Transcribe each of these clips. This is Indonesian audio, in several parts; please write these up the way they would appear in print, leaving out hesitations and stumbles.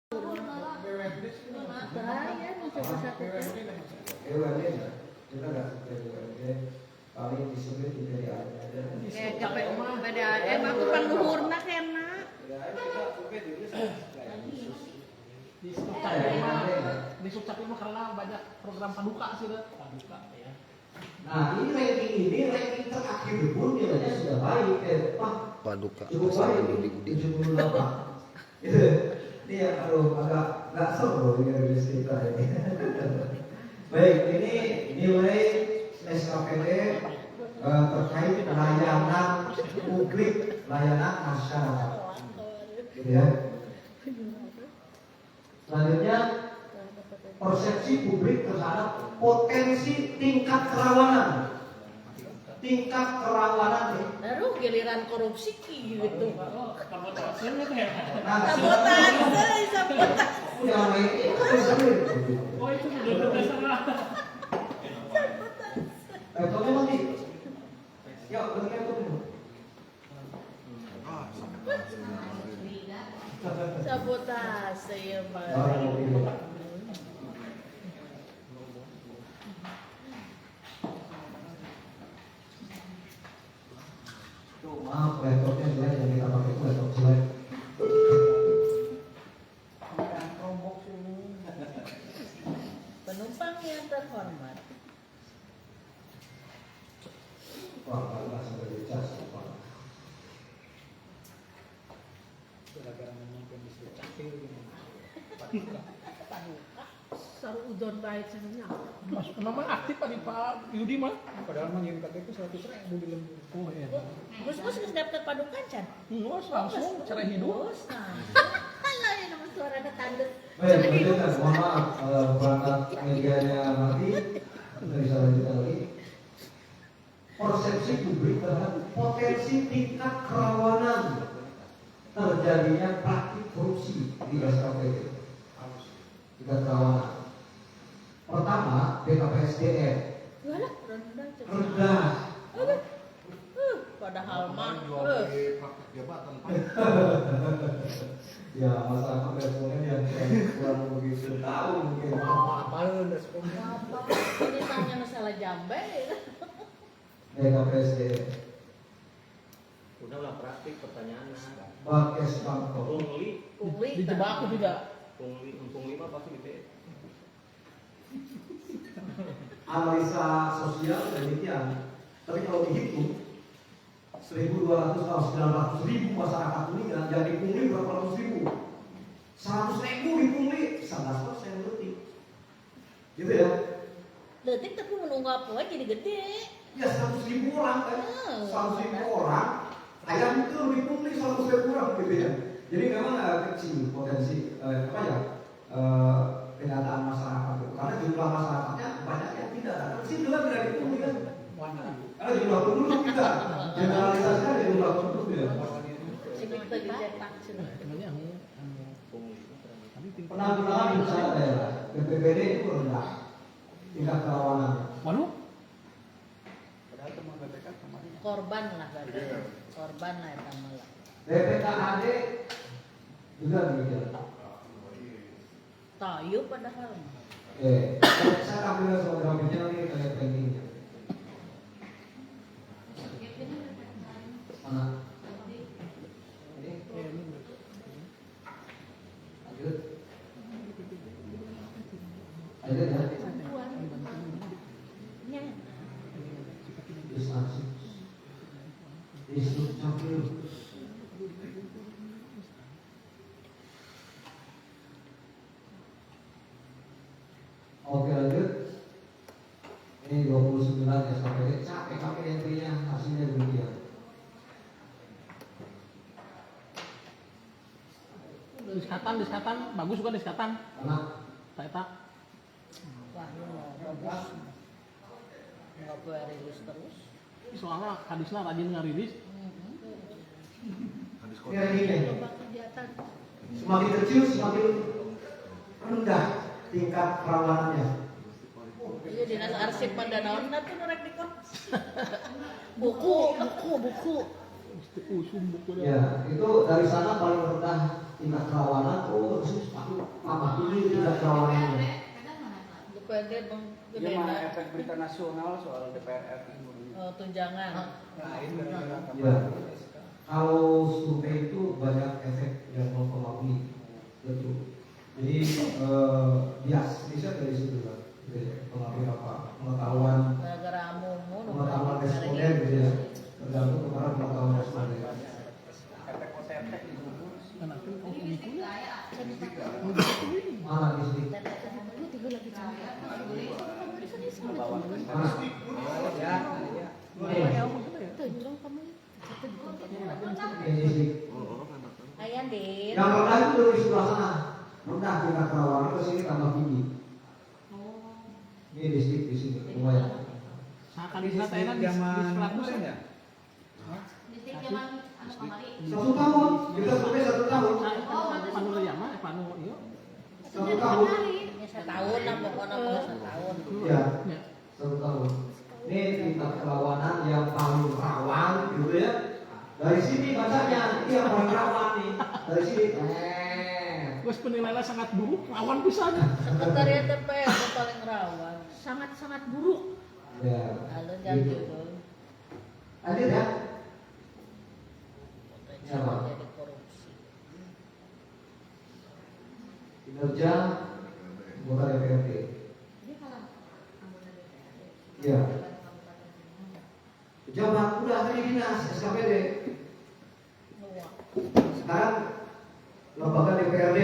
Bahaya nih coba satu kita nggak paling disebut dari ada. PDAM aku panluhurna kena. Di Sucak mah karena banyak program paduka sih paduka ya. Nah ini ranking terakhir pun nilainya sudah baik Paduka cukup baik 78. Ini ya agak nggak seru ya cerita ini. Baik, ini nilai SKPD terkait layanan publik, layanan masyarakat. Gitu ya. Selanjutnya persepsi publik terhadap potensi tingkat kerawanan. Tingkat kerawanan nih. Aduh giliran korupsi gitu. Sabotase nya teh. Sabotase. Yang lain itu Oh itu udah terserah. itu memang gitu. Ya, berikan itu. Sabotase ya Pak. Maaf, laptopnya jelek yang kita pakai itu laptop jelek. Penumpang yang terhormat. Wah, kalau sampai dicas apa? Gara-gara nonton di Sucak Paduka. Saru udon baik sebenarnya. Mas, memang aktif Pak Yudi mah. Padahal mah ngirim KTP 100.000 di lembur. Oh iya. Gus geus daftar padukan can? Langsung cara hidup. Alah ya nama suaranya tandus. Baik, lanjutkan. Mohon maaf, perangkat medianya mati. Kita bisa lanjutkan lagi. Persepsi publik terhadap potensi tingkat kerawanan terjadinya praktik korupsi di SKPD. Tingkat kerawanan. Pertama, BKPSDM Walah, rendah cenah. rendah. Padahal mah Ya, masyarakat responden yang kurang begitu tahu mungkin. Apa-apaan responnya? apa? Ini tanya masalah jambe. BKPSDM Udah praktik pertanyaannya. Bakes Bangkok. Pungli, Pungli. Dijebak aku tidak. pungli mah pasti di BE. Analisa sosial demikian. Tapi kalau dihitung 1.200 atau 900.000 masyarakat meninggal jadi pungli berapa ratus ribu? 100.000 dipungli 11% lebih. Gitu ya? Detik tapi menunggu apa jadi gede. Ya 100.000 orang kan? 100.000 orang ayam itu dipungli 100.000 orang gitu ya. Jadi memang kecil potensi pendataan masyarakat itu. Karena jumlah masyarakatnya banyak yang tidak. Tapi juga tidak dipungli kan? Karena jumlah penduduk kita generalisasikan dari jumlah penduduk ya. Sini kita dicetak sini. Penanggulangan bencana daerah BPBD itu rendah tingkat kerawanan. Waduh. Padahal teman BPK kemarin Korban lah berarti. Korban lah eta mah lah. BPKAD juga demikian. Tayu padahal. Saya ambil soal grafiknya nanti terkait rankingnya. Mana? Ini? Lanjut. Lanjut ya. Nya. Instansi. Disub capil. Oke lanjut. Ini 29 SKPD. Capek kami entry-nya hasilnya demikian. Diskatan bagus juga diskatan. Karena Tak. Wah, ini mau bagus. Nggak boleh rilis terus. Soalnya hadisnya rajin ngarilis. ini rankingnya. Coba kegiatan. Semakin kecil semakin rendah tingkat kerawanannya. Iya dinas arsip pada naon tuh norek di kos. Buku. Usum buku Ya, itu dari sana paling rendah tingkat kerawanan. Oh, terus aku DPRD bang Dia gede mah lah. efek berita nasional soal DPR RI. Tunjangan. Lain gara-gara Ya. tambah SK. Kalau survei itu banyak efek yang mempengaruhi, betul. Jadi bias bisa dari situ kan, gitu ya. Pengaruh apa? Pengetahuan Gara-gara responden gitu ya. Tergantung kepada pengetahuan responden. Efek OTT itu. Kenapa kamu pemikunya? Mana di sini? Bawa ke Mana? ya, ya. Ini sih. Ayah Din. Yang rendah itu dari sebelah sana. Rendah tingkat kerawanan ke sini tambah tinggi. Ini distrik di sini lumayan. Seakan di sana enak di zaman sekolah kemarin ya. Satu tahun, kita survei 1 tahun. Panu Leyama, Panu iyo. 1 tahun. Ya setahun lah pokoknya setahun. Ya, 1 tahun. Ini tingkat kerawanan yang paling rawan gitu ya. Dari sini bacanya, ini yang paling rawan nih. Dari sini. Terus penilaiannya sangat buruk, lawan pisan. Sekretariat DPR yang paling rawan. Sangat-sangat buruk. Ya. Lalu ganti Gitu. dulu. Lanjut ya. Siapa? Jadi korupsi. Kinerja anggota DPRD. Ya. Pejabat udah tadi dinas SKPD. Sekarang lembaga DPRD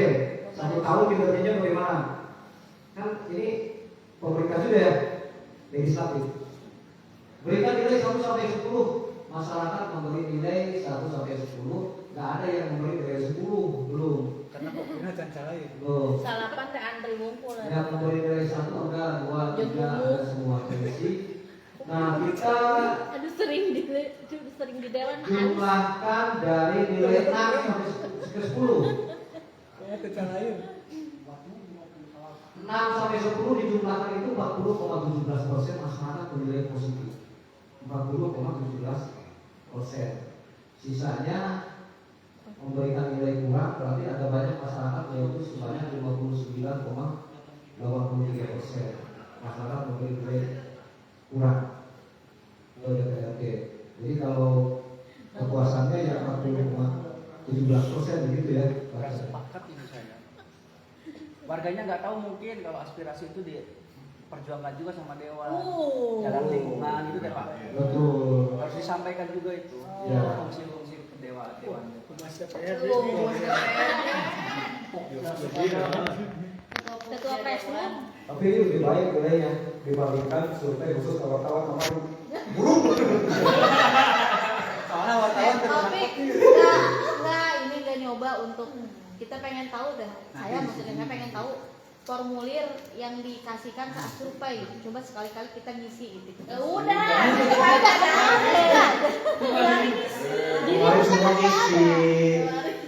1 tahun kinerjanya bagaimana? Kan ini pemerintah juga ya, legislatif. Berikan nilai 1 sampai 10. Masyarakat memberi nilai 1 sampai 10. Nggak ada yang memberi nilai 10, belum. Karena kopinya cancala ya. Belum. Salapan teh antri ngumpul. Yang memberi nilai 1 enggak, 2, 3 ada semua komisi. Nah kita Aduh sering di dewan. jumlahkan dari nilai 6 sampai 10. Kayak cancalain. 6 sampai 10 dijumlahkan itu 40,17% masyarakat menilai positif. 40,17%. Sisanya memberikan nilai kurang, berarti ada banyak masyarakat yaitu sebanyak 59,83%. Masyarakat memberi nilai kurang ke DPRD. Jadi kalau kepuasannya ya 40,17% begitu ya. Nggak sepakat ini saya. Warganya nggak tahu mungkin kalau aspirasi itu diperjuangkan juga sama dewan. Jalan lingkungan gitu deh Pak. Betul. Harus disampaikan juga itu. Ya. Fungsi-fungsi dewan. Ketua Presiden. Tapi ini lebih baik nilainya dibandingkan survei khusus wartawan kemarin. Buruk. Soalnya wartawan Tapi nggak ini nggak nyoba untuk kita pengen tahu deh. Saya maksudnya pengen tahu formulir yang dikasihkan saat survei. Coba sekali-kali kita ngisi itu. Udah. Kemarin semua ngisi.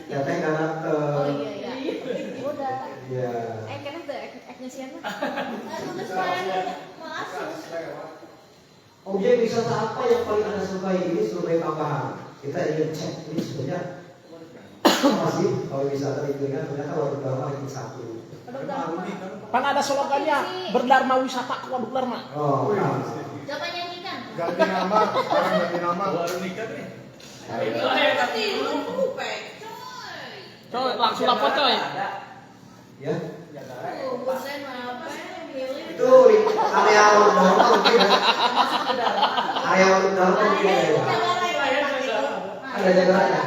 Datanya nggak dapet. Oh iya. Udah. Iya. Kayaknya udah ngisian mah. Objek wisata apa yang paling ada survei ini survei tambahan. Kita ingin cek ini sebenarnya apa sih kalau wisata lingkungan ternyata Waduk Dharma ranking 1. Kan ada slogannya berdharma wisata ke Waduk Dharma. Oh, nah. Coba nyanyikan. Ganti nama, sekarang ganti nama. Baru nikah nih. Coy, langsung lapor coy. Ya. Bukan apa milih. Itu area Waduk Dharma mungkin ya. Area Waduk Dharma mungkin ya. Ada jagaranya.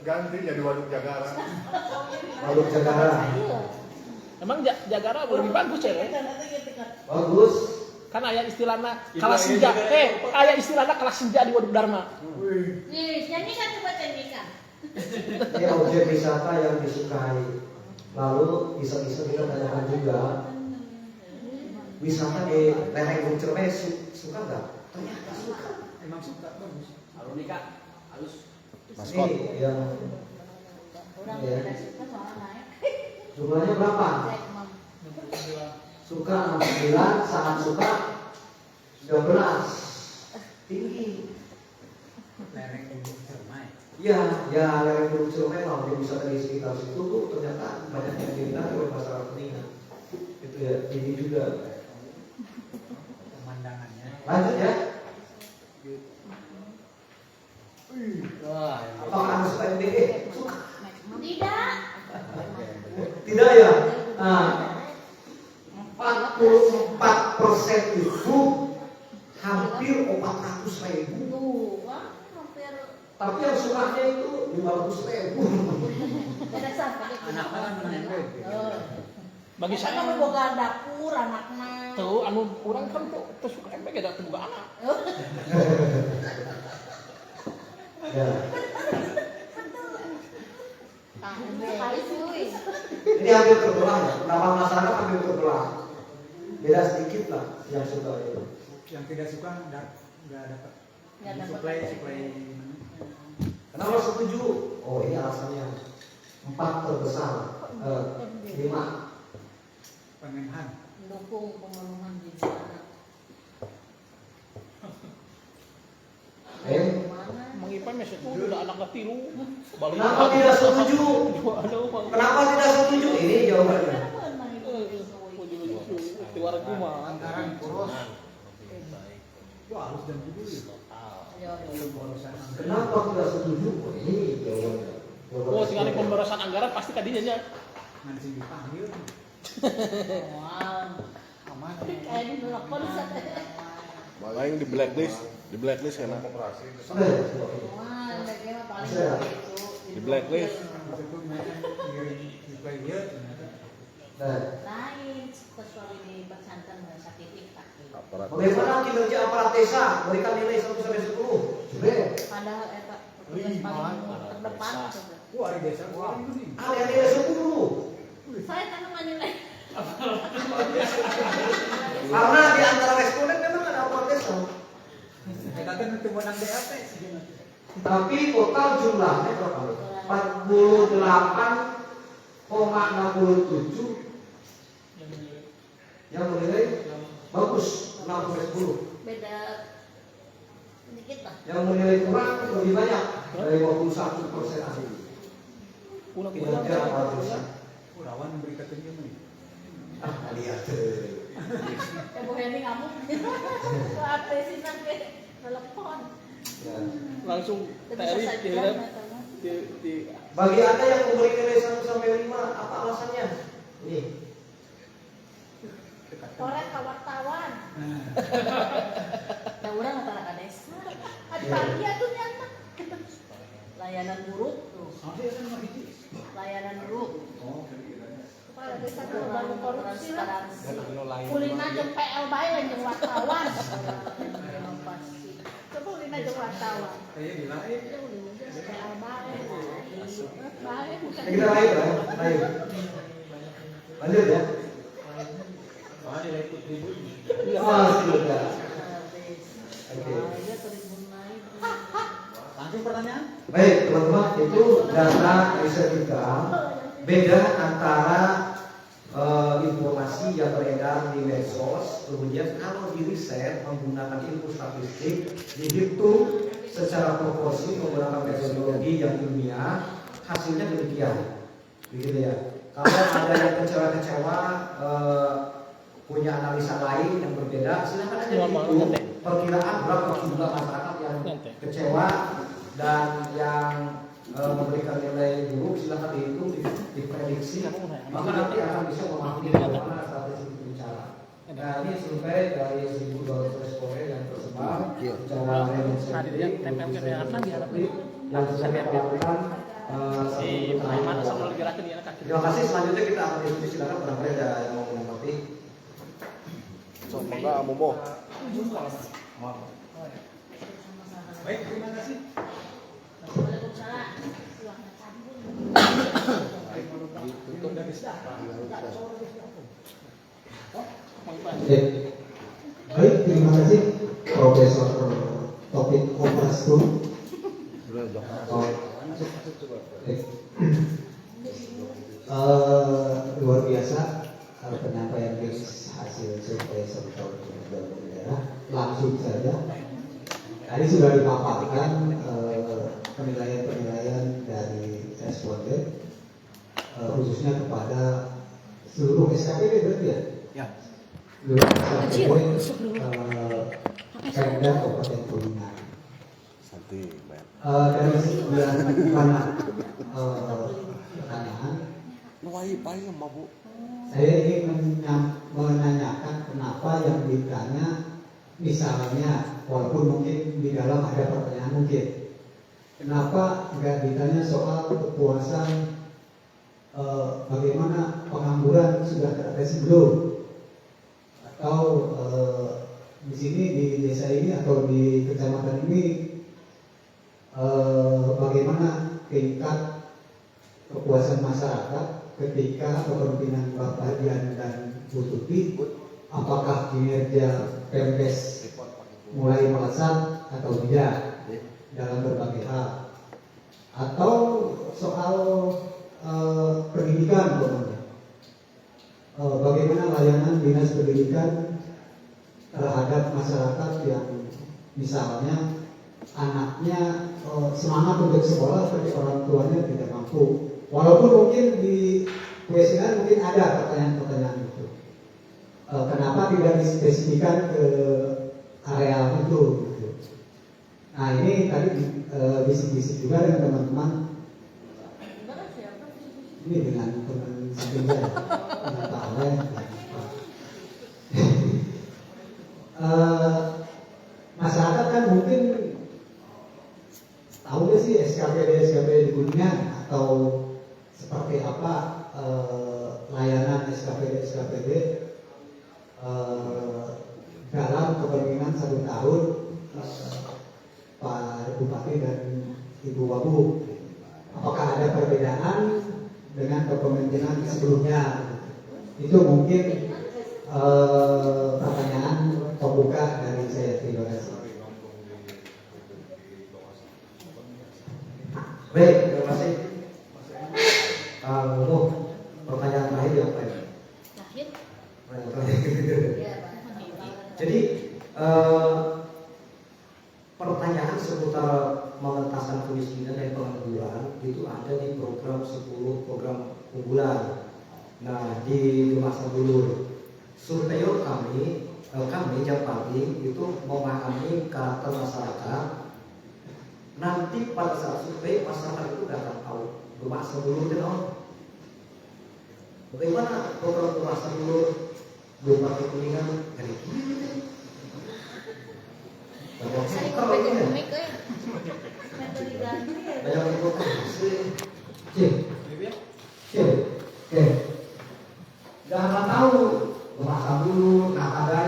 Ganti jadi Waduk Jagara. Waduk Jagara. Emang Jagara lebih bagus ya? Bagus. Kan aya istilahnya kalah senja. Aya istilahnya kalah senja di Waduk Dharma. Nih, nyanyikan coba nyanyikan. Ini objek wisata yang disukai. Lalu bisa-bisa kita tanyakan juga, wisata di lereng Gunung Ciremai suka nggak? Ternyata suka. emang suka bagus. Halo nikah. Halus. Ini yang Orang ya. tidak suka soal naik. Jumlahnya berapa? Suka 69, sangat suka 12. Tinggi. Lereng Gunung Ciremai. Ya lereng Gunung Ciremai kalau dia bisa dari sekitar situ tuh ternyata banyak yang diminati oleh masyarakat Kuningan. ini juga. Pemandangannya. Lanjut ya. Wah, Apakah Anda suka MBA? Tidak. Tidak ya. Nah, 44% itu hampir 400.000. Tuh, wah, hampir Tapi yang sukanya itu 500.000. beda sama. Anak-anak kan menembak. Bagi Saya saya boga dapur anaknya. tuh anu orang kan tuh suka MBG ada tunggu anak. Ya. Sekali sih. Ini hampir terbelah ya. Nama masyarakat hampir terbelah. Beda sedikit lah yang suka itu. Yang tidak suka nggak dapat. Nggak dapat. Suplai. Kenapa setuju? Oh ini alasannya. 4 terbesar. 5. Pengenhan. Mendukung pembangunan di sana. Mang Ipan mesej tuh udah anak ketilu. Kenapa tidak setuju? Kenapa tidak setuju? Ini jawabannya. Tiwara mah. Anggaran poros. Wah, harus jam 7. Kenapa tidak setuju? Oh, ini jawabannya. Oh, sekali pemberasan anggaran pasti tadinya nya. Nanti dipanggil. Wow. Aman. Kayak di telepon sate. Malah yang di blacklist karena Sudah ya? Wah, bagaimana paling Bisa. itu. di blacklist. Itu mereka ngirim reply dia ternyata. Nah, Lain kecuali di pesantren sertifikat. Aparat. bagaimana kinerja aparat desa? Berikan nilai 1 sampai 10. Coba. Padahal eta petugas paling terdepan. Wah, di desa wah ini. Ada yang nilai 10. Saya kan nilai. Karena di antara responden memang ada aparat desa. Kita kan itu menang DAP sih. Tapi total jumlahnya berapa? 48,67 yang menilai bagus 6 sampai 10. Beda sedikit lah. Yang menilai kurang lebih banyak dari 21% asli. Kinerja aparat desa. Rawan memberi ketentuan nih. Lihat. Ya Bu Heni ngamuk. Apa sih sampai telepon. Ya. Langsung Bisa TRI saja diharap katanya. di Bagi Anda yang memberi nilai 1 sampai 5, apa alasannya? Ini. Korek ke wartawan. Ya orang antara ke desa. Adi pagi atuh nyata. Layanan buruk tuh. Layanan buruk. Kepala desa tuh baru korupsi lah. Kulina jeung PL bae lain jeung wartawan. Coba kulina jeung wartawan. Kayak gila ya. PL bae. Bae bukan. Kita lain ya, lain. Lanjut ya. Wah, dia ikut ribut. Sudah. Oke. Langsung pertanyaan. Baik teman-teman, itu data riset kita. Beda antara informasi yang beredar di medsos, kemudian kalau di riset menggunakan ilmu statistik, dihitung secara proporsi menggunakan metodologi yang ilmiah, hasilnya demikian, begitu ya. Kalau ada yang kecewa-kecewa punya analisa lain yang berbeda, silakan aja dihitung perkiraan berapa jumlah masyarakat yang kecewa dan yang memberikan nilai buruk, silakan dihitung, diprediksi, maka nanti akan bisa memahami bagaimana strategi berbicara. Nah ini survei dari 1.200 responden yang tersebar secara representatif yang sudah melakukan si Paiman sama lagi rakyat dia kan. Terima kasih. Selanjutnya kita akan diskusi, silakan barangkali ada yang mau menanggapi. Semoga Amomo. Baik, terima kasih. Waalaikumsalam. Itu udah bisa. Baik, terima kasih Profesor Topik Oprastum. Luar biasa penyampaian hasil survei sektor daerah. Langsung saja. Tadi sudah dipaparkan penilaian-penilaian dari responden khususnya kepada seluruh SKPD berarti ya? Ya. Pemda Kabupaten Kuningan. Santi, Ben. Dari sekian banyak pertanyaan, Nuai paling mah Bu. saya ingin menanyakan kenapa yang ditanya, misalnya walaupun mungkin di dalam ada pertanyaan mungkin, kenapa nggak ditanya soal kepuasan bagaimana pengangguran sudah teratasi belum, atau di sini di desa ini atau di kecamatan ini bagaimana tingkat kepuasan masyarakat ketika kepemimpinan Bapak Dian dan Bu Tuti, apakah kinerja Pemkes mulai melesat atau tidak dalam berbagai hal, atau soal pendidikan umpamanya, bagaimana layanan dinas pendidikan terhadap masyarakat yang misalnya anaknya semangat untuk sekolah tapi orang tuanya tidak mampu. Walaupun mungkin di kuesioner mungkin ada pertanyaan-pertanyaan itu. Kenapa tidak dispesifikan ke area itu? Gitu. Nah ini tadi bisik-bisik juga dengan teman-teman. Ini dengan teman samping saya, dengan Pak Allen. Masyarakat kan mungkin tahu nggak sih SKPD di Kuningan atau seperti apa layanan SKPD dalam kepemimpinan 1 tahun Pak Bupati dan Ibu Wabu. Apakah ada perbedaan dengan kepemimpinan sebelumnya? Itu mungkin pertanyaan pembuka dari saya. Terima kasih. Baik, terima kasih. Pertanyaan terakhir apa ya? Jadi pertanyaan seputar mengentasan kemiskinan dan pengangguran itu ada di program 10 program unggulan. Nah, di masa dulu surveyor kami Jampagi itu memahami karakter masyarakat. Nanti pada saat survei masyarakat itu akan tahu rumah sebelum dan on. Bagaimana program rumah sebelum Bupati Kuningan dari kiri? Ekonomi kayak Banyak informasi. Jangan tahu rumah dulu, nah ada